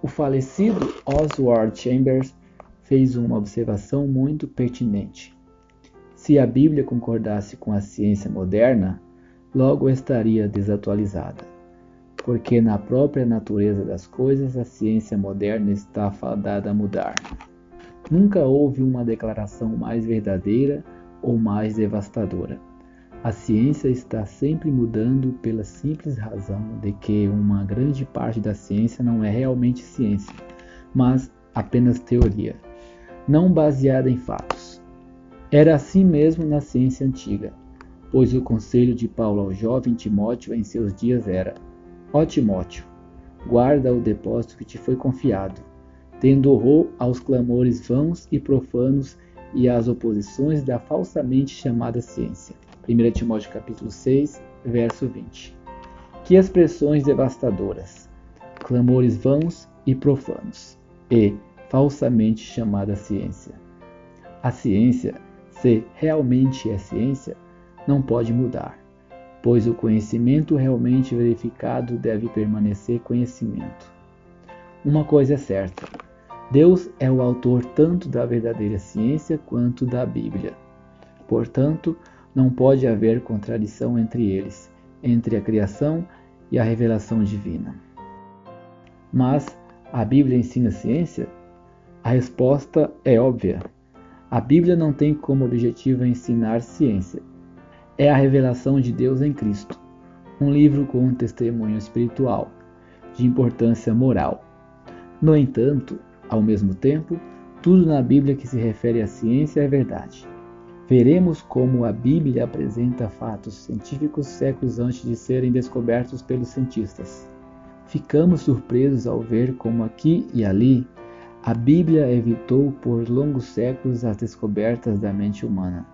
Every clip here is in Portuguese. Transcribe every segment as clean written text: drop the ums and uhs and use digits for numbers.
O falecido Oswald Chambers fez uma observação muito pertinente. Se a Bíblia concordasse com a ciência moderna, logo estaria desatualizada, porque na própria natureza das coisas a ciência moderna está fadada a mudar. Nunca houve uma declaração mais verdadeira ou mais devastadora. A ciência está sempre mudando pela simples razão de que uma grande parte da ciência não é realmente ciência, mas apenas teoria, não baseada em fatos. Era assim mesmo na ciência antiga, pois o conselho de Paulo ao jovem Timóteo em seus dias era: ó Timóteo, guarda o depósito que te foi confiado, tendo horror aos clamores vãos e profanos e às oposições da falsamente chamada ciência. 1 Timóteo capítulo 6, verso 20. Que expressões devastadoras! Clamores vãos e profanos, e falsamente chamada ciência. A ciência, se realmente é ciência, não pode mudar, pois o conhecimento realmente verificado deve permanecer conhecimento. Uma coisa é certa: Deus é o autor tanto da verdadeira ciência quanto da Bíblia. Portanto, não pode haver contradição entre eles, entre a criação e a revelação divina. Mas a Bíblia ensina ciência? A resposta é óbvia. A Bíblia não tem como objetivo ensinar ciência. É a revelação de Deus em Cristo, um livro com um testemunho espiritual, de importância moral. No entanto, ao mesmo tempo, tudo na Bíblia que se refere à ciência é verdade. Veremos como a Bíblia apresenta fatos científicos séculos antes de serem descobertos pelos cientistas. Ficamos surpresos ao ver como aqui e ali a Bíblia evitou por longos séculos as descobertas da mente humana.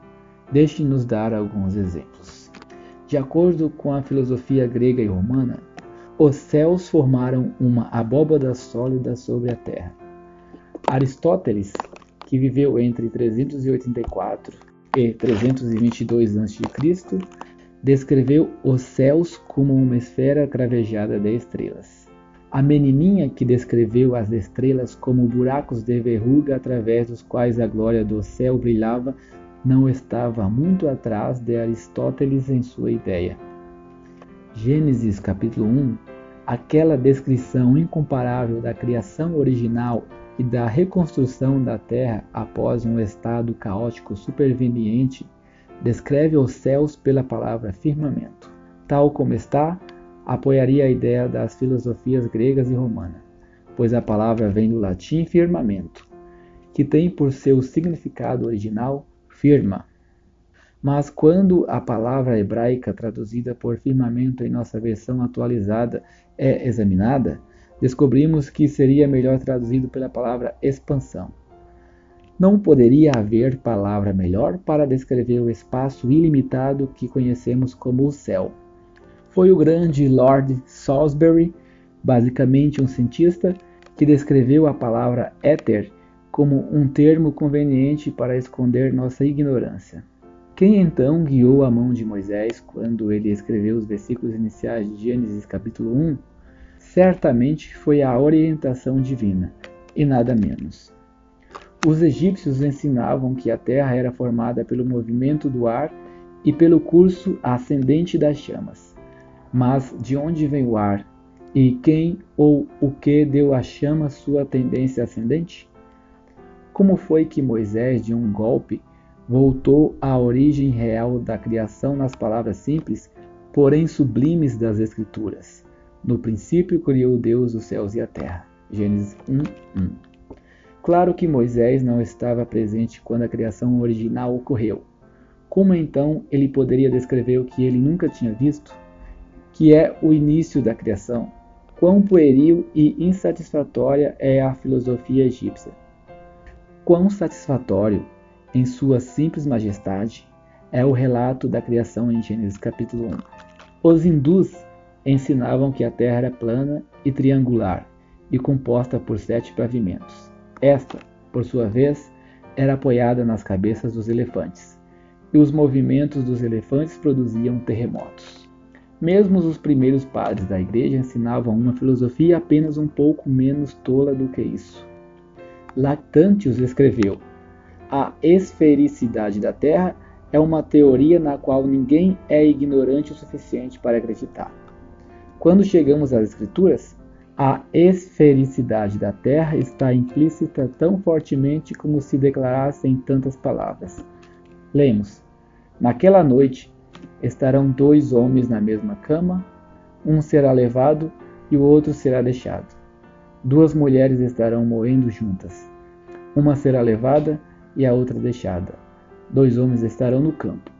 Deixe-nos dar alguns exemplos. De acordo com a filosofia grega e romana, os céus formaram uma abóbada sólida sobre a terra. Aristóteles, que viveu entre 384 e 322 a.C., descreveu os céus como uma esfera cravejada de estrelas. A menininha, que descreveu as estrelas como buracos de verruga através dos quais a glória do céu brilhava, não estava muito atrás de Aristóteles em sua ideia. Gênesis capítulo 1, aquela descrição incomparável da criação original e da reconstrução da Terra após um estado caótico superveniente, descreve os céus pela palavra firmamento. Tal como está, apoiaria a ideia das filosofias gregas e romanas, pois a palavra vem do latim firmamento, que tem por seu significado original firma. Mas quando a palavra hebraica traduzida por firmamento em nossa versão atualizada é examinada, descobrimos que seria melhor traduzido pela palavra expansão. Não poderia haver palavra melhor para descrever o espaço ilimitado que conhecemos como o céu. Foi o grande Lord Salisbury, basicamente um cientista, que descreveu a palavra éter como um termo conveniente para esconder nossa ignorância. Quem então guiou a mão de Moisés quando ele escreveu os versículos iniciais de Gênesis capítulo 1? Certamente foi a orientação divina, e nada menos. Os egípcios ensinavam que a terra era formada pelo movimento do ar e pelo curso ascendente das chamas. Mas de onde vem o ar? E quem ou o que deu à chama sua tendência ascendente? Como foi que Moisés, de um golpe, voltou à origem real da criação nas palavras simples, porém sublimes das Escrituras? No princípio criou Deus os céus e a terra. Gênesis 1:1. Claro que Moisés não estava presente quando a criação original ocorreu. Como então ele poderia descrever o que ele nunca tinha visto? Que é o início da criação? Quão pueril e insatisfatória é a filosofia egípcia! Quão satisfatório, em sua simples majestade, é o relato da criação em Gênesis capítulo 1. Os hindus ensinavam que a terra era plana e triangular e composta por 7 pavimentos. Esta, por sua vez, era apoiada nas cabeças dos elefantes, e os movimentos dos elefantes produziam terremotos. Mesmo os primeiros padres da igreja ensinavam uma filosofia apenas um pouco menos tola do que isso. Lactantius escreveu: a esfericidade da Terra é uma teoria na qual ninguém é ignorante o suficiente para acreditar. Quando chegamos às Escrituras, a esfericidade da Terra está implícita tão fortemente como se declarasse em tantas palavras. Lemos: naquela noite estarão 2 homens na mesma cama, um será levado e o outro será deixado. 2 mulheres estarão moendo juntas, uma será levada e a outra deixada. 2 homens estarão no campo,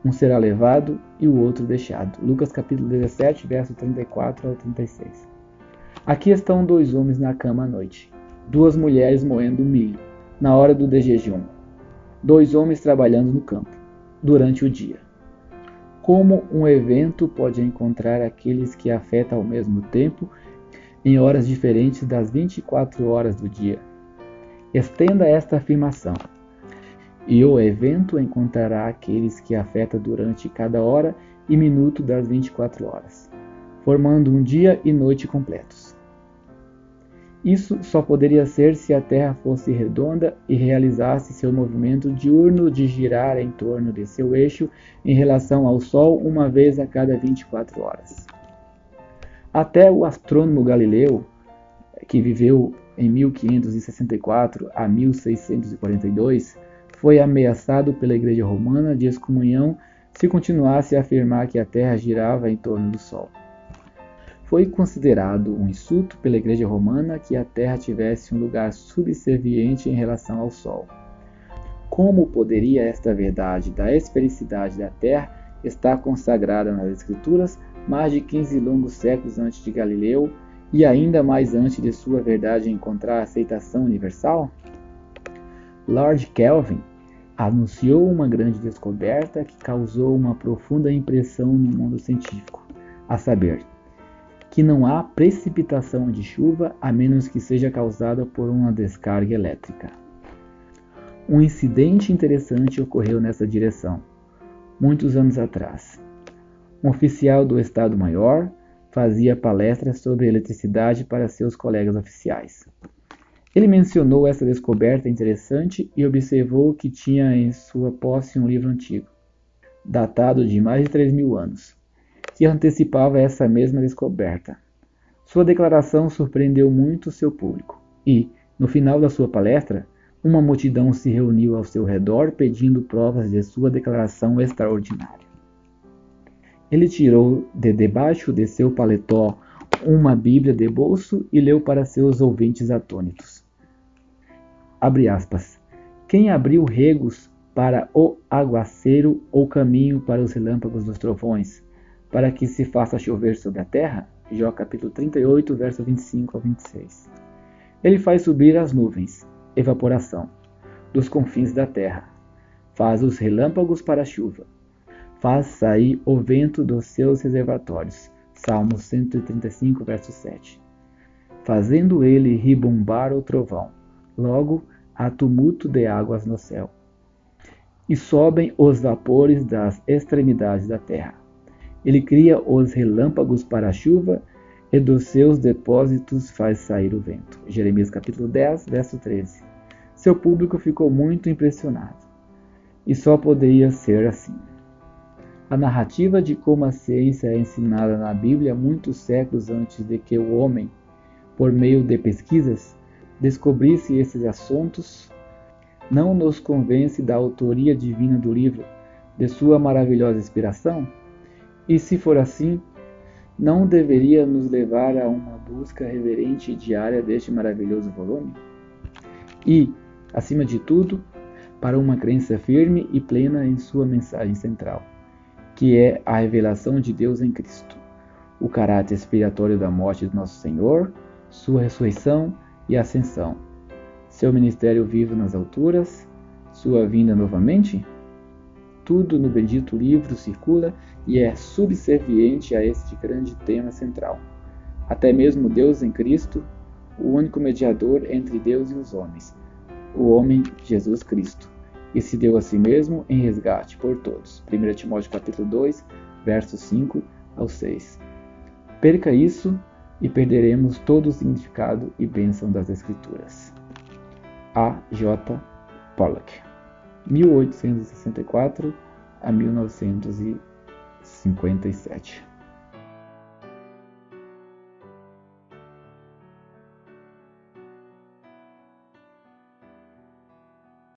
um será levado e o outro deixado. Lucas capítulo 17, verso 34 ao 36. Aqui estão 2 homens na cama à noite, 2 mulheres moendo milho, na hora do jejum, 2 homens trabalhando no campo, durante o dia. Como um evento pode encontrar aqueles que afeta ao mesmo tempo, em horas diferentes das 24 horas do dia? Estenda esta afirmação: e o evento encontrará aqueles que afeta durante cada hora e minuto das 24 horas, formando um dia e noite completos. Isso só poderia ser se a Terra fosse redonda e realizasse seu movimento diurno de girar em torno de seu eixo em relação ao Sol uma vez a cada 24 horas. Até o astrônomo Galileu, que viveu em 1564 a 1642, foi ameaçado pela Igreja Romana de excomunhão se continuasse a afirmar que a Terra girava em torno do Sol. Foi considerado um insulto pela Igreja Romana que a Terra tivesse um lugar subserviente em relação ao Sol. Como poderia esta verdade da esfericidade da Terra estar consagrada nas Escrituras mais de 15 longos séculos antes de Galileu e ainda mais antes de sua verdade encontrar aceitação universal? Lord Kelvin anunciou uma grande descoberta que causou uma profunda impressão no mundo científico, a saber, que não há precipitação de chuva a menos que seja causada por uma descarga elétrica. Um incidente interessante ocorreu nessa direção, muitos anos atrás. Um oficial do Estado-Maior fazia palestras sobre eletricidade para seus colegas oficiais. Ele mencionou essa descoberta interessante e observou que tinha em sua posse um livro antigo, datado de mais de 3.000 anos, que antecipava essa mesma descoberta. Sua declaração surpreendeu muito seu público e, no final da sua palestra, uma multidão se reuniu ao seu redor pedindo provas de sua declaração extraordinária. Ele tirou de debaixo de seu paletó uma Bíblia de bolso e leu para seus ouvintes atônitos. Abre aspas. Quem abriu regos para o aguaceiro ou caminho para os relâmpagos dos trovões, para que se faça chover sobre a terra? Jó capítulo 38, verso 25 a 26. Ele faz subir as nuvens, evaporação, dos confins da terra. Faz os relâmpagos para a chuva. Faz sair o vento dos seus reservatórios. Salmos 135, verso 7. Fazendo ele ribombar o trovão. Logo, há tumulto de águas no céu. E sobem os vapores das extremidades da terra. Ele cria os relâmpagos para a chuva e dos seus depósitos faz sair o vento. Jeremias capítulo 10, verso 13. Seu público ficou muito impressionado. E só poderia ser assim. A narrativa de como a ciência é ensinada na Bíblia muitos séculos antes de que o homem, por meio de pesquisas, descobrisse esses assuntos, não nos convence da autoria divina do livro, de sua maravilhosa inspiração? E se for assim, não deveria nos levar a uma busca reverente e diária deste maravilhoso volume? E, acima de tudo, para uma crença firme e plena em sua mensagem central, que é a revelação de Deus em Cristo, o caráter expiatório da morte de nosso Senhor, sua ressurreição e ascensão, seu ministério vivo nas alturas, sua vinda novamente? Tudo no bendito livro circula e é subserviente a este grande tema central. Até mesmo Deus em Cristo, o único mediador entre Deus e os homens, o homem Jesus Cristo, e se deu a si mesmo em resgate por todos. 1 Timóteo capítulo 2, versos 5 ao 6. Perca isso e perderemos todo o significado e bênção das Escrituras. A. J. Pollock, 1864 a 1957.